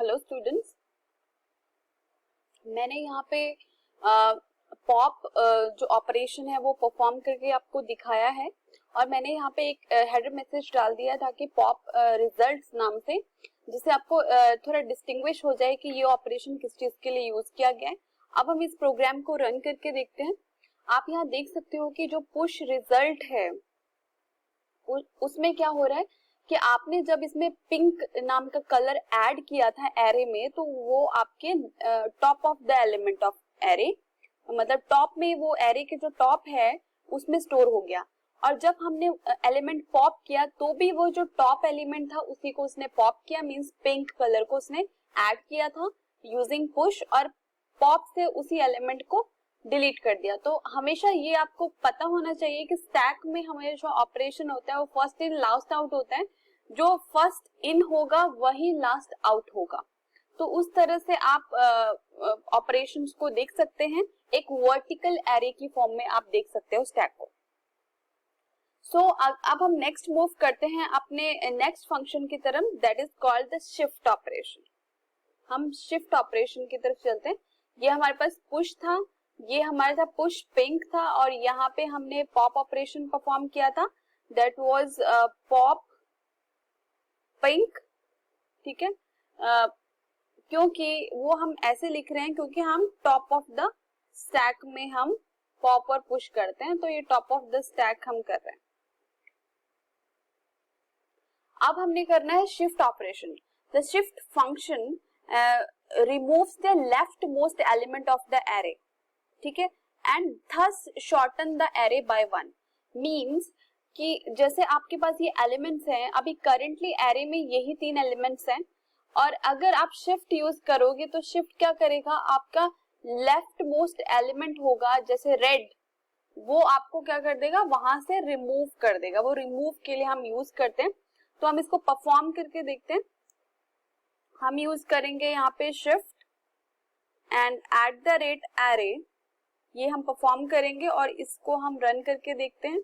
Hello students, मैंने यहाँ पे पॉप जो ऑपरेशन है वो परफॉर्म करके आपको दिखाया है और मैंने यहाँ पे एक हेडर मैसेज डाल दिया ताकि पॉप रिजल्ट्स नाम से, जिससे आपको थोड़ा डिस्टिंग्विश हो जाए कि ये ऑपरेशन किस चीज के लिए यूज किया गया है। अब हम इस प्रोग्राम को रन करके देखते हैं। आप यहाँ देख सकते हो कि जो पुश रिजल्ट है उसमें क्या हो रहा है कि आपने जब इसमें पिंक नाम का कलर ऐड किया था एरे में, तो वो आपके top of the element of array, मतलब टॉप में वो एरे के जो टॉप है उसमें स्टोर हो गया। और जब हमने एलिमेंट पॉप किया तो भी वो जो टॉप एलिमेंट था उसी को उसने पॉप किया, मींस पिंक कलर को उसने ऐड किया था यूजिंग पुश, और पॉप से उसी एलिमेंट को डिलीट कर दिया। तो हमेशा ये आपको पता होना चाहिए कि स्टैक में हमेशा ऑपरेशन होता है वो फर्स्ट इन लास्ट आउट होता है, जो फर्स्ट इन होगा वही लास्ट आउट होगा। तो उस तरह से आप ऑपरेशंस को देख सकते हैं, एक वर्टिकल एरे की फॉर्म में आप देख सकते हो स्टैक को। अब हम नेक्स्ट मूव करते हैं अपने नेक्स्ट फंक्शन की तरफ, that is called the shift operation. हम शिफ्ट ऑपरेशन की तरफ चलते हैं। ये हमारे पास पुश था, ये हमारे था पुश पिंक था, और यहाँ पे हमने पॉप ऑपरेशन परफॉर्म किया था, दैट वाज पॉप पिंक। ठीक है, क्योंकि वो हम ऐसे लिख रहे हैं क्योंकि हम टॉप ऑफ द स्टैक में हम पॉप और पुश करते हैं, तो ये टॉप ऑफ द स्टैक हम कर रहे हैं। अब हमने करना है shift operation. The shift function removes the left most element of the array, ठीक है, and thus shorten the array by 1। Means कि जैसे आपके पास ये एलिमेंट्स हैं, अभी करंटली एरे में यही 3 एलिमेंट्स हैं, और अगर आप शिफ्ट यूज करोगे तो शिफ्ट क्या करेगा, आपका लेफ्ट मोस्ट एलिमेंट होगा जैसे रेड, वो आपको क्या कर देगा, वहां से रिमूव कर देगा। वो रिमूव के लिए हम यूज करते हैं, तो हम इसको परफॉर्म करके देखते हैं। हम यूज करेंगे यहाँ पे shift and eight the rate array, ये हम परफॉर्म करेंगे और इसको हम रन करके देखते हैं।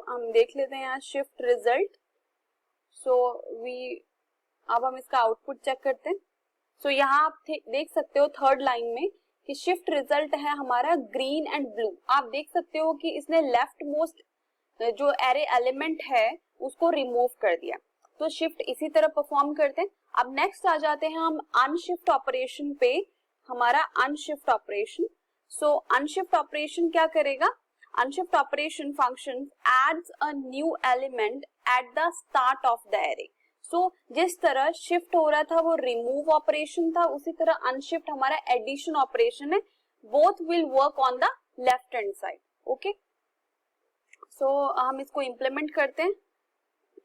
हम देख लेते हैं यहाँ शिफ्ट रिजल्ट। अब हम इसका आउटपुट चेक करते हैं। यहाँ आप देख सकते हो थर्ड लाइन में कि शिफ्ट रिजल्ट है हमारा ग्रीन एंड ब्लू। आप देख सकते हो कि इसने लेफ्ट मोस्ट जो एरे एलिमेंट है उसको रिमूव कर दिया। तो शिफ्ट इसी तरह परफॉर्म करते हैं। अब नेक्स्ट आ जाते हैं हम अनशिफ्ट ऑपरेशन पे, हमारा अनशिफ्ट ऑपरेशन। अनशिफ्ट ऑपरेशन क्या करेगा, unshift operation function adds a new element at the start of the array. जिस तरह शिफ्ट हो रहा था वो रिमूव ऑपरेशन था, उसी तरह अनशिफ्ट हमारा एडिशन ऑपरेशन है। Both will work on the left hand side. Okay, हम इसको इंप्लीमेंट करते हैं।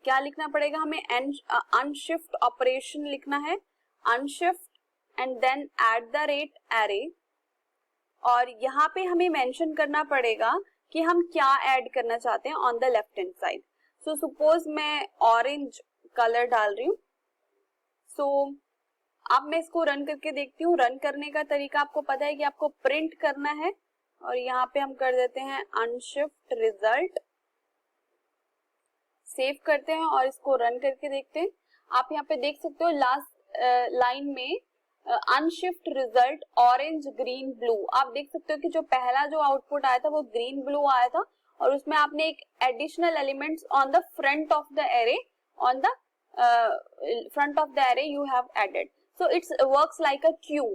क्या लिखना पड़ेगा हमें, अनशिफ्ट ऑपरेशन लिखना है, unshift and then at the rate array, और यहाँ पे हमें मेंशन करना पड़ेगा कि हम क्या ऐड करना चाहते हैं on the left hand side. Suppose मैं ऑरेंज कलर डाल रही हूँ। अब मैं इसको रन करके देखती हूँ। रन करने का तरीका आपको पता है कि आपको प्रिंट करना है, और यहाँ पे हम कर देते हैं अनशिफ्ट रिजल्ट, सेव करते हैं और इसको रन करके देखते हैं। आप यहाँ पे देख सकते हो लास्ट लाइन में unshift result orange green blue. आप देख सकते हो कि जो पहला जो आउटपुट आया था वो ग्रीन ब्लू आया था, और उसमें आपने एक additional elements on the front of the array, on the front of the array you have added. So it's works like a queue.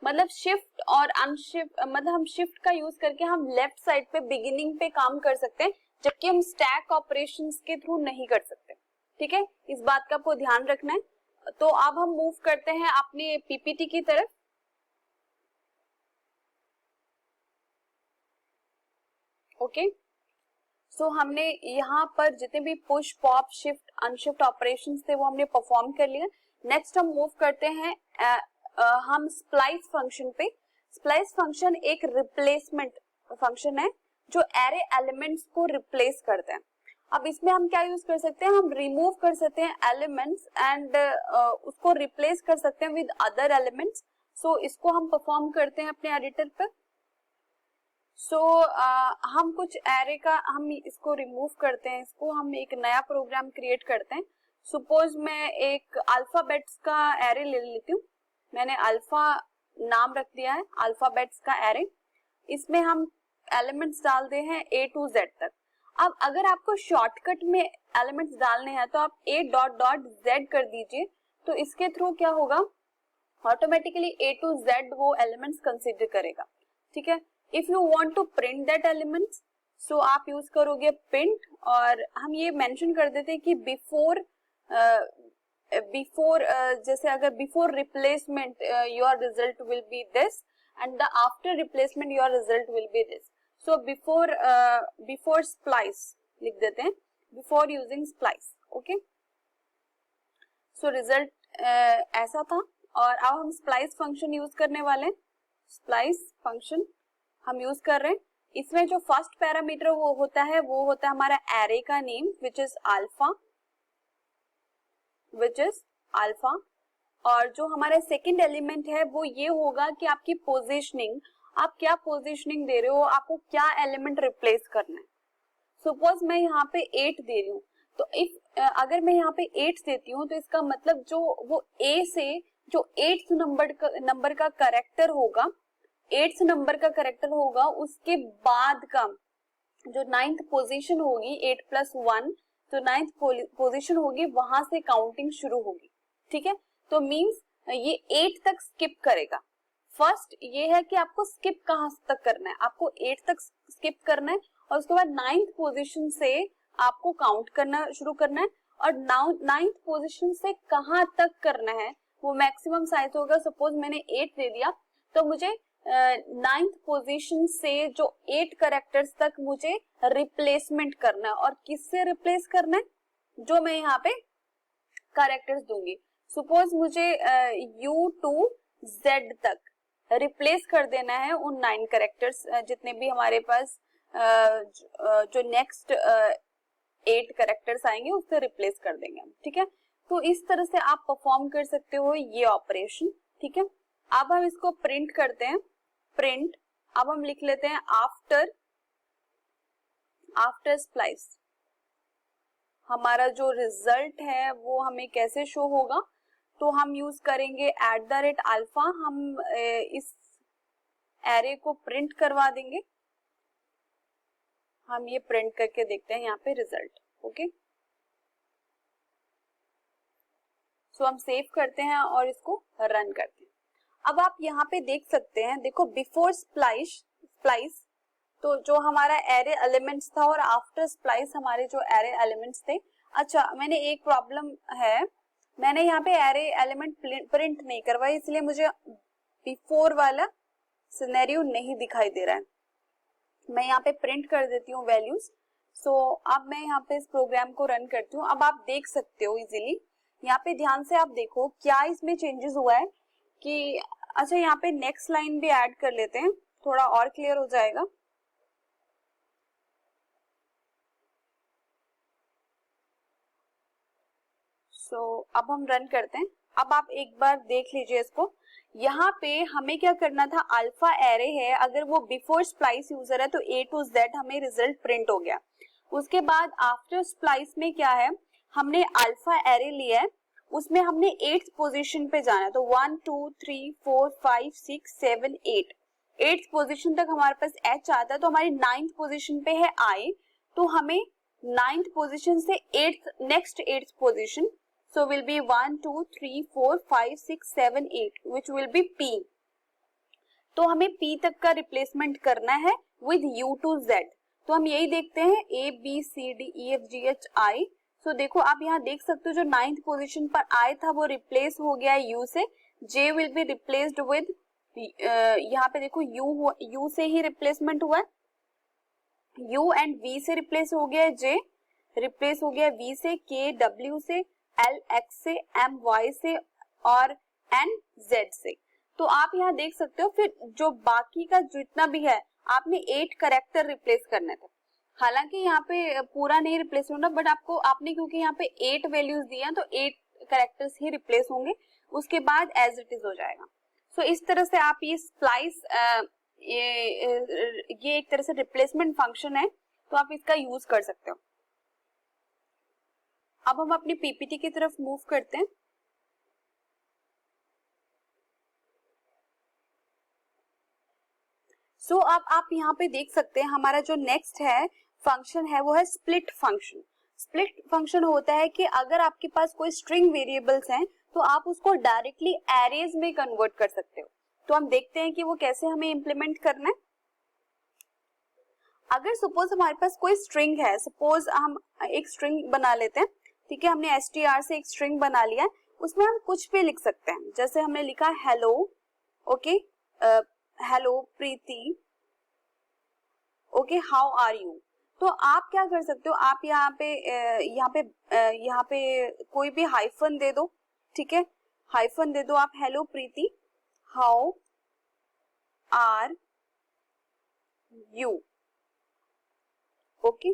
मतलब शिफ्ट और अनशिफ्ट, मतलब हम शिफ्ट का यूज करके हम लेफ्ट साइड पे बिगिनिंग पे काम कर सकते हैं, जबकि हम स्टैक ऑपरेशंस के थ्रू नहीं कर सकते। ठीक है, इस बात का आपको ध्यान रखना है। तो अब हम मूव करते हैं अपने पीपीटी की तरफ। ओके, हमने यहाँ पर जितने भी push pop shift unshift operations थे वो हमने परफॉर्म कर लिया। नेक्स्ट हम मूव करते हैं हम स्प्लाइस फंक्शन पे। स्प्लाइस फंक्शन एक रिप्लेसमेंट फंक्शन है जो एरे एलिमेंट्स को रिप्लेस करते हैं। अब इसमें हम क्या यूज कर सकते हैं, हम रिमूव कर सकते हैं एलिमेंट्स एंड उसको रिप्लेस कर सकते हैं विद अदर एलिमेंट्स। इसको हम परफॉर्म करते हैं अपने एडिटर पर। सो हम कुछ एरे का हम इसको रिमूव करते हैं, इसको हम एक नया प्रोग्राम क्रिएट करते हैं। सपोज मैं एक अल्फाबेट्स का एरे ले लेती हूँ, मैंने अल्फा नाम रख दिया है, अल्फाबेट्स का एरे। इसमें हम एलिमेंट्स डालते हैं A to Z तक। अब अगर आपको शॉर्टकट में एलिमेंट्स डालने हैं तो आप A डॉट डॉट Z कर दीजिए, तो इसके थ्रू क्या होगा, ऑटोमेटिकली A to Z वो एलिमेंट्स कंसिडर करेगा, ठीक है। If you want to print that elements, so आप यूज करोगे प्रिंट, और हम ये मेंशन कर देते हैं कि बिफोर जैसे अगर before replacement your result will be this and the after replacement your result will be this. So before splice लिख देते हैं, before using splice, okay. So result ऐसा था, और अब हम स्प्लाइस फंक्शन यूज करने वाले हैं। स्प्लाइस फंक्शन हम यूज कर रहे हैं, इसमें जो फर्स्ट पैरामीटर वो होता है हमारा एरे का नेम विच इज अल्फा, और जो हमारा सेकंड एलिमेंट है वो ये होगा कि आपकी पोजीशनिंग, आप क्या पोजीशनिंग दे रहे हो, आपको क्या एलिमेंट रिप्लेस करना है। सपोज मैं यहाँ पे 8 दे रही हूँ, तो इफ अगर मैं यहाँ पे 8 देती हूँ तो इसका मतलब जो वो A से जो 8th नंबर का करेक्टर होगा, 8th नंबर का करेक्टर होगा, उसके बाद का जो 9th पोजीशन होगी, 8 + 1 जो 9th पोजीशन होगी, वहां से काउंटिंग शुरू होगी, ठीक है। तो मींस ये 8 तक स्किप करेगा। फर्स्ट ये है कि आपको स्किप कहां तक करना है, आपको 8 तक स्किप करना है, और उसके बाद 9th पोजीशन से आपको काउंट करना शुरू करना है, और 9th पोजीशन से कहां तक करना है वो मैक्सिमम साइज होगा। सपोज मैंने 8 दे दिया, तो मुझे 9th पोजीशन से जो 8 कैरेक्टर्स तक मुझे रिप्लेसमेंट करना है, और किससे रिप्लेस करना है, जो मैं यहाँ पे कैरेक्टर्स दूंगी। सपोज मुझे U to Z तक रिप्लेस कर देना है उन 9 कैरेक्टर्स, जितने भी हमारे पास जो नेक्स्ट 8 कैरेक्टर्स आएंगे उससे रिप्लेस कर देंगे हम, ठीक है। तो इस तरह से आप परफॉर्म कर सकते हो ये ऑपरेशन, ठीक है। अब हम इसको प्रिंट करते हैं, प्रिंट, अब हम लिख लेते हैं आफ्टर स्प्लाइस। हमारा जो रिजल्ट है वो हमें कैसे शो होगा, तो हम यूज करेंगे @अल्फा, हम इस एरे को प्रिंट करवा देंगे। हम ये प्रिंट करके देखते हैं यहाँ पे रिजल्ट, ओके। सो हम सेव करते हैं और इसको रन करते हैं। अब आप यहाँ पे देख सकते हैं, देखो बिफोर स्प्लाइस तो जो हमारा एरे एलिमेंट्स था, और आफ्टर स्प्लाइस हमारे जो एरे एलिमेंट्स थे। अच्छा, मैंने एक प्रॉब्लम है, मैंने यहाँ पे एरे एलिमेंट प्रिंट नहीं करवाई, इसलिए मुझे बिफोर वाला सिनेरियो नहीं दिखाई दे रहा है। मैं यहाँ पे प्रिंट कर देती हूँ वैल्यूज। सो अब मैं यहाँ पे इस प्रोग्राम को रन करती हूँ। अब आप देख सकते हो इजीली, यहाँ पे ध्यान से आप देखो क्या इसमें चेंजेस हुआ है कि, अच्छा यहाँ पे नेक्स्ट लाइन भी ऐड कर लेते हैं, थोड़ा और क्लियर हो जाएगा। अब हम रन करते हैं। अब आप एक बार देख लीजिए इसको, यहाँ पे हमें क्या करना था, अल्फा एरे है, अगर वो बिफोर स्प्लाइस यूजर है तो A to Z हमें रिजल्ट प्रिंट हो गया। उसके बाद आफ्टर स्प्लाइस में क्या है, हमने अल्फा एरे लिया है, उसमें हमने 8th पोजीशन पे जाना है, तो 1 2 3 4 5 6 7 8 8th पोजीशन तक हमारे पास H आता है, तो हमारी 9th पोजीशन पे है I, तो हमें 9th पोजीशन से next 8th position, so will be 1 2 3 4 5 6 7 8 which will be P। तो हमें P तक का रिप्लेसमेंट करना है with U to Z। तो हम यही देखते हैं A B C D E F G H I। सो देखो आप यहाँ देख सकते हो जो 9th पोजीशन पर I था वो रिप्लेस हो गया है U से। J will be replaced with यहाँ पे देखो U से ही रिप्लेसमेंट हुआ है, U एंड V से रिप्लेस हो गया है, J रिप्लेस हो गया है V से, K W से, L X से, M Y से और N Z से। तो आप यहाँ देख सकते हो। फिर जो बाकी का जितना भी है आपने 8 कैरेक्टर रिप्लेस करने थे, हालांकि यहाँ पे पूरा नहीं रिप्लेस होना, बट आपने क्योंकि यहाँ पे 8 वैल्यूज दिए हैं तो 8 कैरेक्टर्स ही रिप्लेस होंगे, उसके बाद एज इट इज हो जाएगा। सो इस तरह से आप ये स्प्लाइस ये एक तरह से रिप्लेसमेंट फंक्शन है, तो आप इसका यूज कर सकते हो। अब हम अपनी पीपीटी की तरफ मूव करते हैं। सो अब आप यहाँ पे देख सकते हैं हमारा जो नेक्स्ट है फंक्शन है वो है स्प्लिट फंक्शन। स्प्लिट फंक्शन होता है कि अगर आपके पास कोई स्ट्रिंग वेरिएबल्स हैं तो आप उसको डायरेक्टली एरेज में कन्वर्ट कर सकते हो। तो हम देखते हैं कि वो कैसे हमें इंप्लीमेंट करना है। अगर सपोज हमारे पास कोई स्ट्रिंग है, सपोज हम एक स्ट्रिंग बना लेते हैं, ठीक है, हमने str से एक स्ट्रिंग बना लिया है, उसमें हम कुछ भी लिख सकते हैं। जैसे हमने लिखा hello, okay, hello Preeti, okay, how are you. तो आप क्या कर सकते हो, आप यहाँ पे कोई भी हाइफन दे दो, ठीक है, हाइफन दे दो आप, hello Preeti how are you, okay.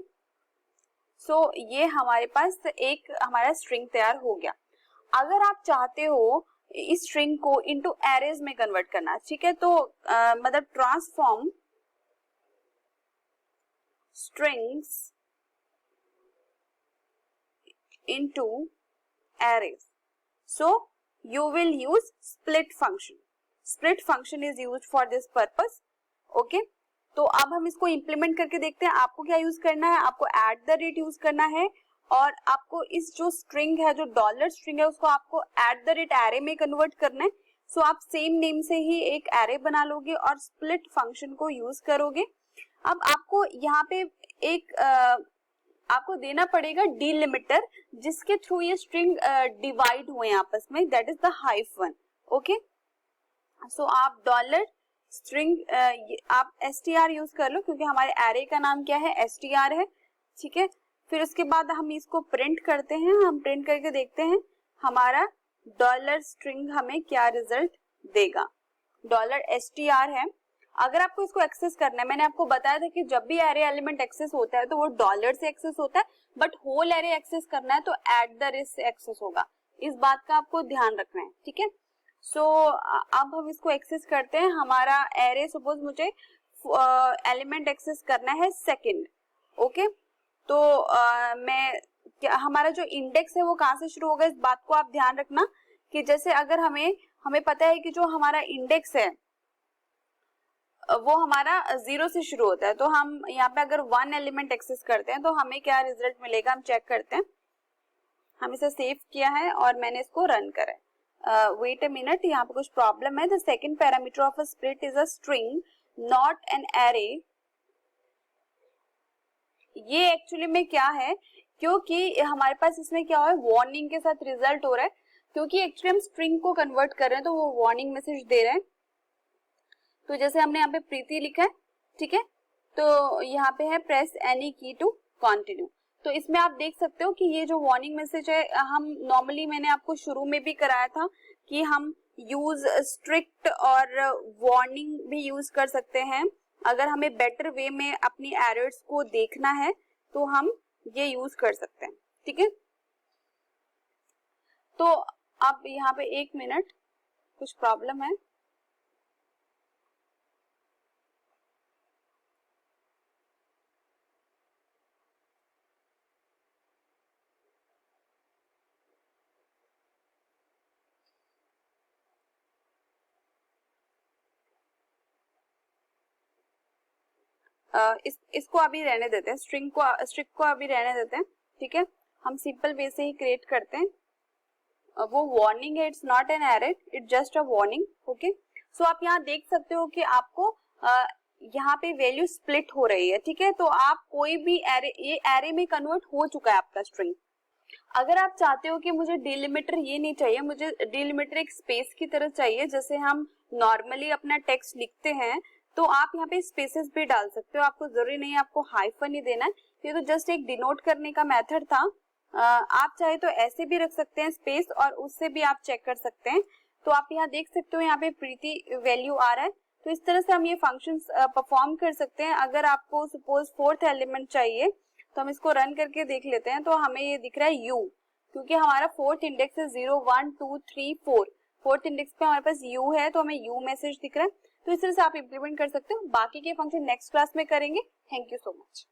So ये हमारे पास एक हमारा स्ट्रिंग तैयार हो गया। अगर आप चाहते हो इस स्ट्रिंग को इनटू एरेज में कन्वर्ट करना, ठीक है, तो मतलब transform strings into arrays. So you will use split function. Split function is used for this purpose. Okay? तो अब हम इसको इंप्लीमेंट करके देखते हैं। आपको क्या यूज करना है, आपको एट द रेट यूज करना है और आपको इस जो स्ट्रिंग है, जो डॉलर स्ट्रिंग है, उसको आपको एट द रेट एरे में कन्वर्ट करना है। सो आप सेम नेम से ही एक एरे बना लोगे और स्प्लिट फंक्शन को यूज करोगे। अब आपको यहाँ पे एक आपको देना पड़ेगा डिलिमिटर, जिसके थ्रू ये स्ट्रिंग डिवाइड हुए आपस में, that is the hyphen, okay. So आप डॉलर स्ट्रिंग आप str यूज कर लो, क्योंकि हमारे एरे का नाम क्या है, str है, ठीक है। फिर उसके बाद हम इसको प्रिंट करते हैं, हम प्रिंट करके देखते हैं हमारा डॉलर स्ट्रिंग हमें क्या रिजल्ट देगा। डॉलर str है। अगर आपको इसको एक्सेस करना है, मैंने आपको बताया था कि जब भी एरे एलिमेंट एक्सेस होता है तो वो डॉलर से एक्सेस होता है, बट होल एरे एक्सेस करना है तो एट द रेट से एक्सेस होगा। इस बात का आपको ध्यान रखना है, ठीक है। सो अब हम इसको एक्सेस करते हैं। हमारा एरे, सपोज मुझे एलिमेंट एक्सेस करना है सेकंड, ओके। तो हमारा जो इंडेक्स है वो कहाँ से शुरू होगा, इस बात को आप ध्यान रखना कि जैसे अगर हमें पता है कि जो हमारा इंडेक्स है वो हमारा 0 से शुरू होता है, तो हम यहाँ पे अगर 1 एलिमेंट एक्सेस करते हैं तो हमें क्या रिजल्ट मिलेगा, हम चेक करते हैं। हम इसे सेव किया है और मैंने इसको रन करा है। वेट अ मिनट, यहाँ पे कुछ प्रॉब्लम है। The second parameter of a split is a string not an array. ये एक्चुअली में क्या है, क्योंकि हमारे पास इसमें क्या हो है, वार्निंग के साथ रिजल्ट हो रहा है, क्योंकि एक्चुअली हम स्ट्रिंग को कन्वर्ट कर रहे हैं तो वो वार्निंग मैसेज दे रहे हैं। तो जैसे हमने यहाँ पे प्रीति लिखा है, ठीक है, तो यहाँ पे है प्रेस एनी की टू कंटिन्यू। तो इसमें आप देख सकते हो कि ये जो वार्निंग मैसेज है, हम नॉर्मली, मैंने आपको शुरू में भी कराया था कि हम यूज स्ट्रिक्ट और वार्निंग भी यूज कर सकते हैं। अगर हमें बेटर वे में अपनी एरर्स को देखना है तो हम ये यूज कर सकते हैं, ठीक है। तो अब यहाँ पे 1 मिनट, कुछ प्रॉब्लम है। इसको अभी रहने देते हैं, स्ट्रिंग को अभी रहने देते हैं, ठीक है। हम सिंपल वे से ही क्रिएट करते हैं। वो वार्निंग है, it's not an error, it's just a warning, okay. So आप यहाँ देख सकते हो कि आपको यहाँ पे वैल्यू स्प्लिट हो रही है, ठीक है। तो आप कोई भी एरे, ये एरे में कन्वर्ट हो चुका है आपका स्ट्रिंग। अगर आप चाहते हो कि मुझे डिलिमिटर ये नहीं चाहिए, मुझे डिलिमिटर एक स्पेस की तरह चाहिए, जैसे हम नॉर्मली अपना टेक्स्ट लिखते हैं, तो आप यहाँ पे स्पेसेस भी डाल सकते हो। आपको जरूरी नहीं है आपको हाइफन ही देना है, ये तो जस्ट एक डिनोट करने का मेथड था। आप चाहे तो ऐसे भी रख सकते हैं स्पेस, और उससे भी आप चेक कर सकते हैं। तो आप यहाँ देख सकते हो, यहाँ पे प्रीति वैल्यू आ रहा है। तो इस तरह से हम ये फंक्शंस परफॉर्म कर सकते हैं। अगर आपको सपोज 4th एलिमेंट चाहिए तो हम इसको रन करके देख लेते हैं। तो हमें ये दिख रहा है u, क्योंकि हमारा 4th इंडेक्स है 0 1 2 3 4, 4th इंडेक्स पे हमारे पास u है, तो हमें u मैसेज दिख रहा है। तो इस तरह से आप इंप्लीमेंट कर सकते हो। बाकी के फंक्शन नेक्स्ट क्लास में करेंगे। Thank you so much.